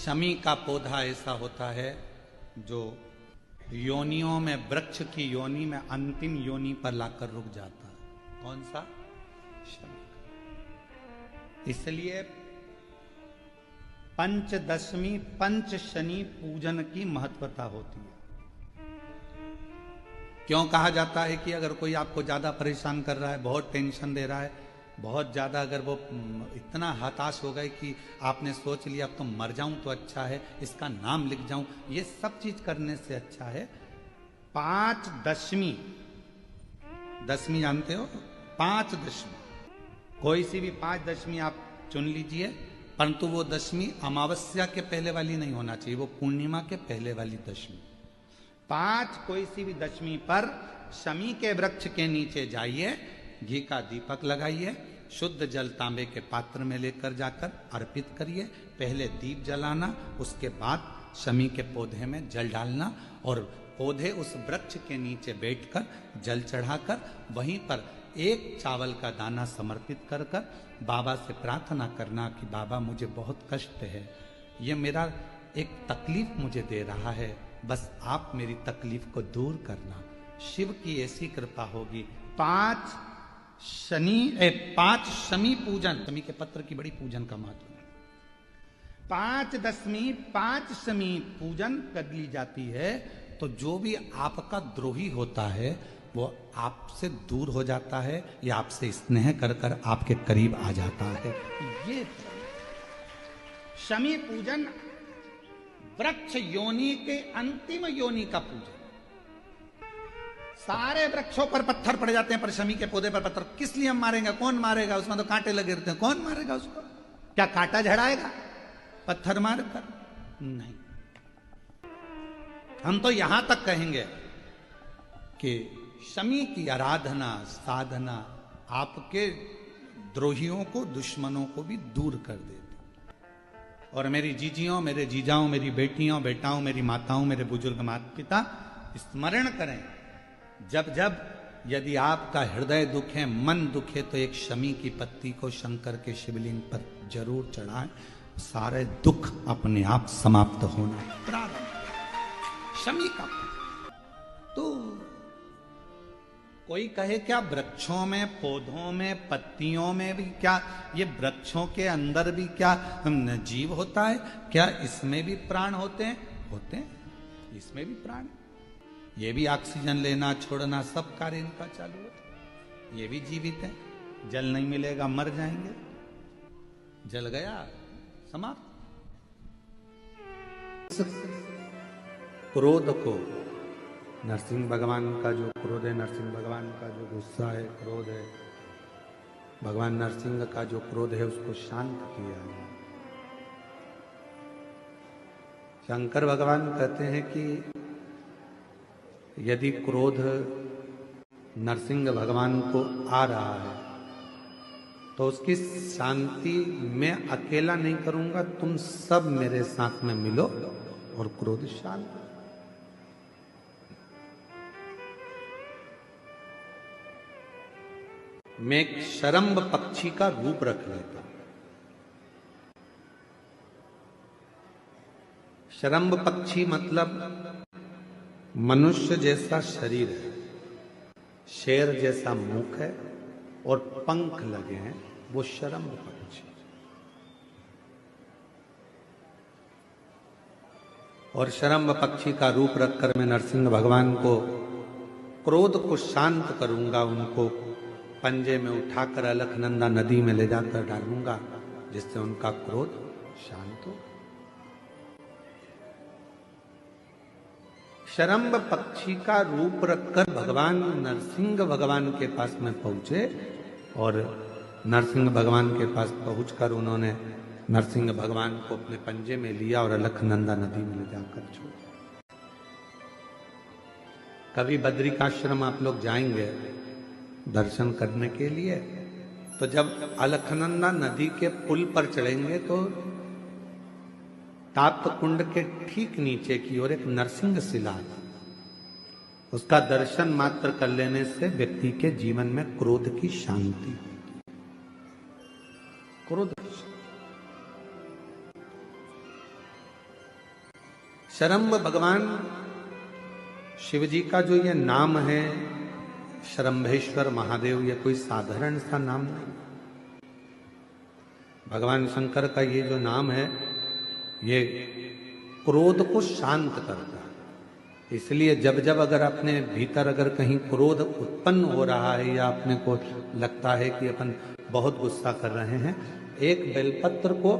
शमी का पौधा ऐसा होता है जो योनियों में, वृक्ष की योनि में अंतिम योनि पर लाकर रुक जाता है। कौन सा? शमी। इसलिए पंचदशमी पंच शनि पूजन की महत्वता होती है। क्यों कहा जाता है कि अगर कोई आपको ज्यादा परेशान कर रहा है, बहुत टेंशन दे रहा है, बहुत ज्यादा अगर वो इतना हताश हो गए कि आपने सोच लिया अब तो मर जाऊं तो अच्छा है, इसका नाम लिख जाऊं, ये सब चीज करने से अच्छा है पांच दशमी। दशमी जानते हो? पांच दशमी, कोई सी भी पांच दशमी आप चुन लीजिए, परंतु वो दशमी अमावस्या के पहले वाली नहीं होना चाहिए, वो पूर्णिमा के पहले वाली दशमी। पांच कोई सी भी दशमी पर शमी के वृक्ष के नीचे जाइए, घी का दीपक लगाइए, शुद्ध जल तांबे के पात्र में लेकर जाकर अर्पित करिए। पहले दीप जलाना, उसके बाद शमी के पौधे में जल डालना और पौधे उस वृक्ष के नीचे बैठकर जल चढ़ाकर वहीं पर एक चावल का दाना समर्पित कर कर बाबा से प्रार्थना करना कि बाबा मुझे बहुत कष्ट है, ये मेरा एक तकलीफ मुझे दे रहा है, बस आप मेरी तकलीफ को दूर करना। शिव की ऐसी कृपा होगी। पांच शमी पूजन, शमी के पत्र की बड़ी पूजन का महत्व है। पांच दशमी पांच शमी पूजन कर ली जाती है तो जो भी आपका द्रोही होता है वो आपसे दूर हो जाता है या आपसे स्नेह कर कर आपके करीब आ जाता है। ये शमी पूजन वृक्ष योनि के अंतिम योनि का पूजन। सारे वृक्षों पर पत्थर पड़ जाते हैं पर शमी के पौधे पर पत्थर किस लिए हम मारेंगे? कौन मारेगा? उसमें तो कांटे लगे रहते हैं, कौन मारेगा उसको? क्या कांटा झड़ाएगा पत्थर मार कर? नहीं। हम तो यहां तक कहेंगे कि शमी की आराधना साधना आपके द्रोहियों को, दुश्मनों को भी दूर कर देती। और मेरी जीजियों, मेरे जीजाओं, मेरी बेटियों, बेटाओं, मेरी माताओं, मेरे बुजुर्ग माता पिता स्मरण करें, जब जब यदि आपका हृदय दुखे, मन दुखे, तो एक शमी की पत्ती को शंकर के शिवलिंग पर जरूर चढ़ाएं, सारे दुख अपने आप समाप्त होना प्रारंभ। शमी का तो कोई कहे क्या वृक्षों में, पौधों में, पत्तियों में भी क्या, ये वृक्षों के अंदर भी क्या जीव होता है? क्या इसमें भी प्राण होते हैं? होते हैं, इसमें भी प्राण, ये भी ऑक्सीजन लेना छोड़ना सब कार्य इनका चालू है, ये भी जीवित है। जल नहीं मिलेगा मर जाएंगे, जल गया समाप्त। क्रोध को, नरसिंह भगवान का जो क्रोध है, नरसिंह भगवान का जो गुस्सा है, क्रोध है, भगवान नरसिंह का जो क्रोध है उसको शांत किया है। शंकर भगवान कहते हैं कि यदि क्रोध नरसिंह भगवान को आ रहा है तो उसकी शांति मैं अकेला नहीं करूंगा, तुम सब मेरे साथ में मिलो और क्रोध शांत। मैं एक शरम्भ पक्षी का रूप रख लेता। शरम्भ पक्षी मतलब मनुष्य जैसा शरीर है, शेर जैसा मुख है और पंख लगे हैं, वो शरम्भ पक्षी। और शरम्भ पक्षी का रूप रखकर मैं नरसिंह भगवान को क्रोध को शांत करूंगा, उनको पंजे में उठाकर अलकनंदा नदी में ले जाकर डालूंगा, जिससे उनका क्रोध शांत हो। शरम्भ पक्षी का रूप रखकर भगवान नरसिंह भगवान के पास में पहुंचे और नरसिंह भगवान के पास पहुंचकर उन्होंने नरसिंह भगवान को अपने पंजे में लिया और अलकनंदा नदी में ले जाकर छोड़ा। कभी बद्रिकाश्रम आप लोग जाएंगे दर्शन करने के लिए, तो जब अलकनंदा नदी के पुल पर चढ़ेंगे तो ताप्त कुंड के ठीक नीचे की ओर एक नरसिंह शिला, उसका दर्शन मात्र कर लेने से व्यक्ति के जीवन में क्रोध की शांति, क्रोध शरम्भ भगवान शिव जी का जो ये नाम है शरम्भेश्वर महादेव, ये कोई साधारण सा नाम नहीं। भगवान शंकर का ये जो नाम है ये क्रोध को शांत करता है। इसलिए जब जब अगर अपने भीतर अगर कहीं क्रोध उत्पन्न हो रहा है या अपने को लगता है कि अपन बहुत गुस्सा कर रहे हैं, एक बेलपत्र को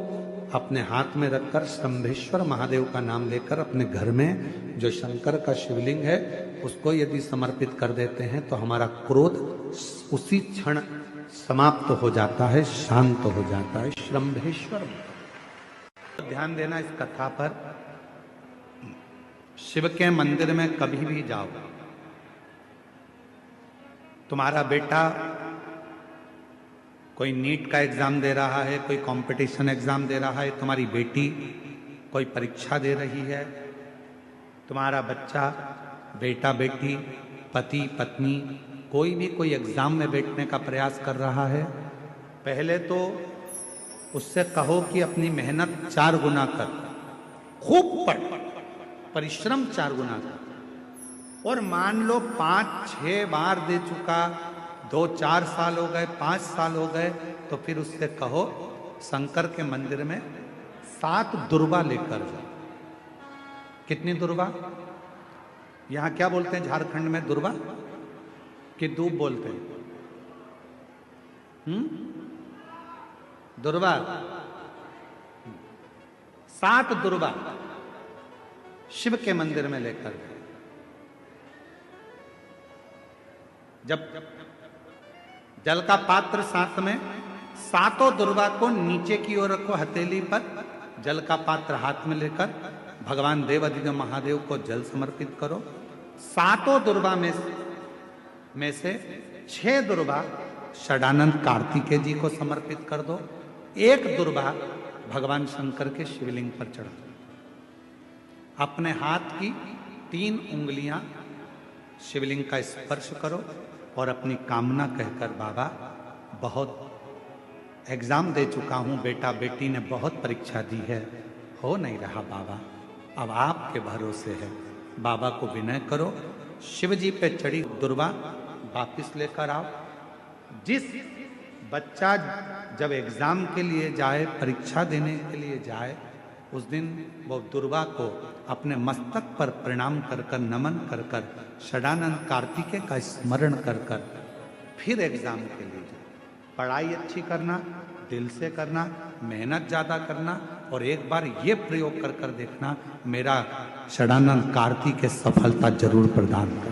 अपने हाथ में रखकर शंभेश्वर महादेव का नाम लेकर अपने घर में जो शंकर का शिवलिंग है उसको यदि समर्पित कर देते हैं तो हमारा क्रोध उसी क्षण समाप्त हो जाता है, शांत हो जाता है। शंभेश्वर, ध्यान देना इस कथा पर। शिव के मंदिर में कभी भी जाओ, तुम्हारा बेटा कोई नीट का एग्जाम दे रहा है, कोई कंपटीशन एग्जाम दे रहा है, तुम्हारी बेटी कोई परीक्षा दे रही है, तुम्हारा बच्चा, बेटा बेटी, पति पत्नी कोई भी कोई एग्जाम में बैठने का प्रयास कर रहा है, पहले तो उससे कहो कि अपनी मेहनत 4 गुना कर, खूब पढ़, परिश्रम 4 गुना कर। और मान लो 5-6 बार दे चुका, 2-4 साल हो गए, 5 साल हो गए, तो फिर उससे कहो शंकर के मंदिर में 7 दुर्वा लेकर जाओ। कितनी दुर्वा? यहां क्या बोलते हैं झारखंड में? दुर्वा कि दूब बोलते हैं? दुर्वा। 7 दुर्वा शिव के मंदिर में लेकर गए। जब जल का पात्र साथ में, 7 दुर्वा को नीचे की ओर रखो हथेली पर, जल का पात्र हाथ में लेकर भगवान देवाधिदेव महादेव को जल समर्पित करो। 7 दुर्वा में से 6 दुर्वा षडानंद कार्तिकेय जी को समर्पित कर दो, 1 दुर्वा भगवान शंकर के शिवलिंग पर चढ़ा दो। अपने हाथ की 3 उंगलियां शिवलिंग का स्पर्श करो और अपनी कामना कहकर, बाबा बहुत एग्जाम दे चुका हूं, बेटा बेटी ने बहुत परीक्षा दी है, हो नहीं रहा बाबा, अब आपके भरोसे है। बाबा को विनय करो, शिव जी पे चढ़ी दुर्वा वापिस लेकर आओ। जिस बच्चा जब एग्जाम के लिए जाए, परीक्षा देने के लिए जाए, उस दिन वो दुर्वा को अपने मस्तक पर प्रणाम कर कर, नमन कर कर, षडानंद कार्तिकेय का स्मरण कर कर फिर एग्जाम के लिए जाए। पढ़ाई अच्छी करना, दिल से करना, मेहनत ज्यादा करना, और एक बार ये प्रयोग कर कर देखना, मेरा षडानंद कार्तिकेय सफलता जरूर प्रदान कर।